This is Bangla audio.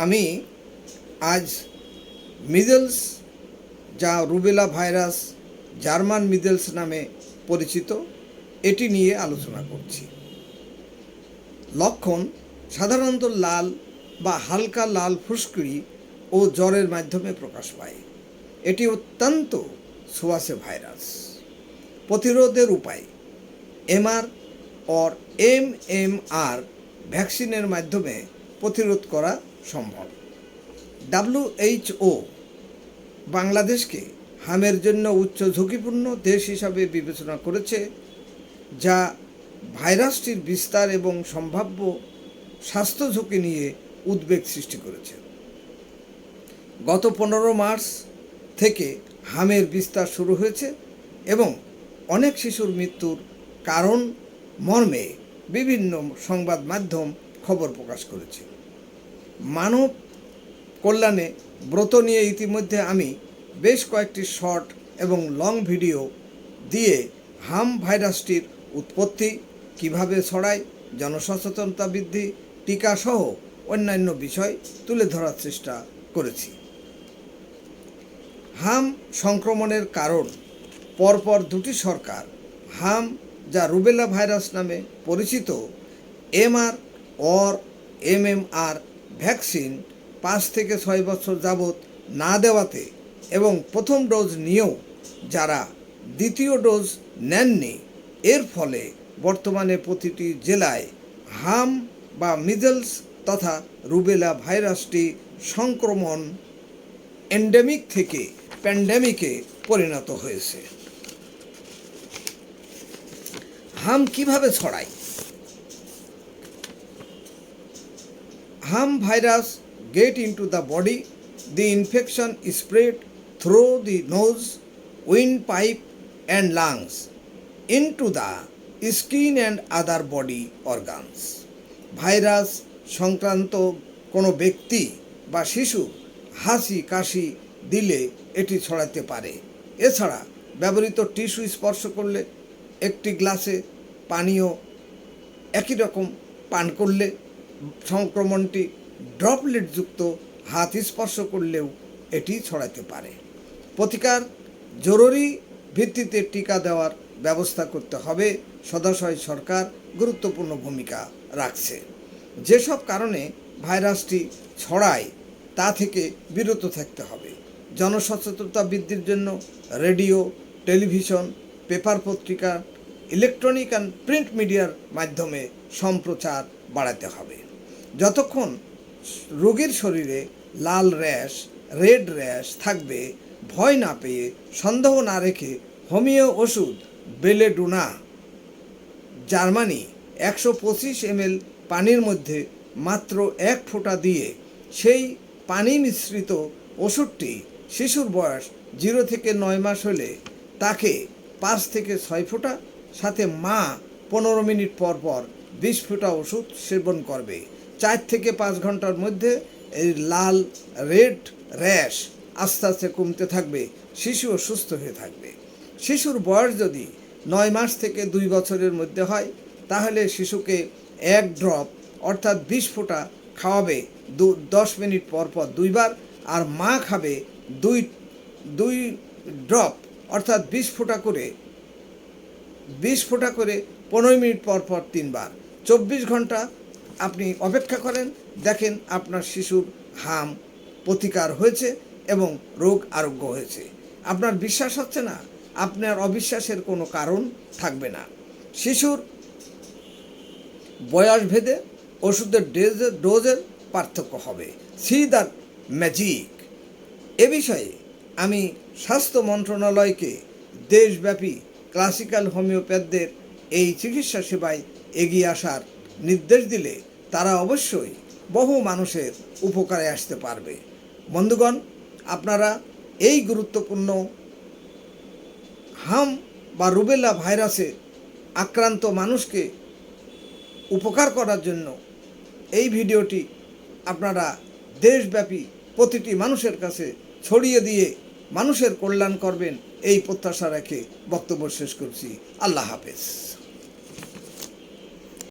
আমি আজ মিজেলস, যা রুবেলা ভাইরাস, জার্মান মিজেলস নামে পরিচিত, এটি নিয়ে আলোচনা করছি। লক্ষণ সাধারণত লাল বা হালকা লাল ফুসকুড়ি ও জ্বরের মাধ্যমে প্রকাশ পায়। এটি অত্যন্ত ছোঁয়াচে ভাইরাস। প্রতিরোধের উপায়: এমআর ভ্যাকসিনের মাধ্যমে প্রতিরোধ করা সম্ভব। WHO বাংলাদেশকে হামের জন্য উচ্চ ঝুঁকিপূর্ণ দেশ হিসাবে বিবেচনা করেছে, যা ভাইরাসটির বিস্তার এবং সম্ভাব্য স্বাস্থ্য ঝুঁকি নিয়ে উদ্বেগ সৃষ্টি করেছে। গত 15 মার্চ থেকে হামের বিস্তার শুরু হয়েছে এবং অনেক শিশুর মৃত্যুর কারণ মর্মে বিভিন্ন সংবাদ মাধ্যম খবর প্রকাশ করেছে। মানব কল্যাণে ব্রত নিয়ে ইতিমধ্যে আমি বেশ কয়েকটি শর্ট এবং লং ভিডিও দিয়ে হাম ভাইরাসটির উৎপত্তি, কিভাবে ছড়ায়, জনসচেতনতা বৃদ্ধি, টিকা সহ অন্যান্য বিষয় তুলে ধরার চেষ্টা করেছি। হাম সংক্রমণের কারণ: পরপর দুটি সরকার হাম, যা রুবেলা ভাইরাস নামে পরিচিত, এমএমআর ভ্যাকসিন 5 থেকে 6 বছর যাবৎ না দেওয়াতে এবং প্রথম ডোজ নিয়েও যারা দ্বিতীয় ডোজ নেননি, এর ফলে বর্তমানে প্রতিটি জেলায় হাম বা মিজেলস তথা রুবেলা ভাইরাসটি সংক্রমণ এন্ডেমিক থেকে প্যান্ডেমিকে পরিণত হয়েছে। হাম কিভাবে ছড়ায়? হাম virus get into the body. The infection is spread through the nose, windpipe and lungs into the skin and other body organs. Virus সংক্রান্ত কোনো ব্যক্তি বা শিশু হাসি কাশি দিলে এটি ছড়াতে পারে। এছাড়া ব্যবহৃত টিস্যু স্পর্শ করলে, একটি গ্লাসে পানীয় একই রকম পান করলে, সংক্রমণটি ড্রপলেটযুক্ত হাত স্পর্শ করলেও এটি ছড়াতে পারে। প্রতিকার: জরুরি ভিত্তিতে টিকা দেওয়ার ব্যবস্থা করতে হবে। সদাশয় সরকার গুরুত্বপূর্ণ ভূমিকা রাখছে। যেসব কারণে ভাইরাসটি ছড়ায় তা থেকে বিরত থাকতে হবে। জনসচেতনতা বৃদ্ধির জন্য রেডিও, টেলিভিশন, পেপার পত্রিকা, ইলেকট্রনিক অ্যান্ড প্রিন্ট মিডিয়ার মাধ্যমে সম্প্রচার বাড়াতে হবে। যতক্ষণ রোগীর শরীরে লাল র্যাশ, রেড র্যাশ থাকবে, ভয় না পেয়ে, সন্দেহ না রেখে হোমিও ওষুধ বেলেডোনা, জার্মানি 125 ml পানির মধ্যে মাত্র 1 ফোঁটা দিয়ে সেই পানি মিশ্রিত ওষুধটি শিশুর বয়স 0 থেকে 9 মাস হলে তাকে 5 থেকে 6 ফোঁটা, সাথে মা 15 মিনিট পর পর 20 ফোঁটা ওষুধ সেবন করবে। 4 থেকে 5 ঘন্টার মধ্যে এই লাল রেড র্যাশ আস্তে আস্তে কমতে থাকবে, শিশুও সুস্থ হয়ে থাকবে। শিশুর বয়স যদি 9 মাস থেকে 2 বছরের মধ্যে হয়, তাহলে শিশুকে 1 ড্রপ অর্থাৎ 20 ফোঁটা খাওয়াবে 10 মিনিট পর পর 2 বার, আর মা খাবে 2 ড্রপ অর্থাৎ 20 ফোঁটা করে 15 মিনিট পর পর 3 বার। 24 ঘন্টা আপনি অপেক্ষা করেন, দেখেন আপনার শিশুর হাম প্রতিকার হয়েছে এবং রোগ আরোগ্য হয়েছে। আপনার বিশ্বাস হচ্ছে না, আপনার অবিশ্বাসের কোনো কারণ থাকবে না। শিশুর বয়স ভেদে ওষুধের ডোজের পার্থক্য হবে। C the magic. এ বিষয়ে আমি স্বাস্থ্য মন্ত্রণালয়কে দেশব্যাপী ক্লাসিক্যাল হোমিওপ্যাথদের এই চিকিৎসা সেবায় এগিয়ে আসার নির্দেশ দিলে তারা অবশ্যই বহু মানুষের উপকারে আসতে পারবে। বন্ধুগণ, আপনারা এই গুরুত্বপূর্ণ হাম বা রুবেলা ভাইরাসে আক্রান্ত মানুষকে উপকার করার জন্য এই ভিডিওটি আপনারা দেশব্যাপী প্রতিটি মানুষের কাছে ছড়িয়ে দিয়ে মানুষের কল্যাণ করবেন, এই প্রত্যাশা রেখে বক্তব্য শেষ করছি। আল্লাহ হাফেজ।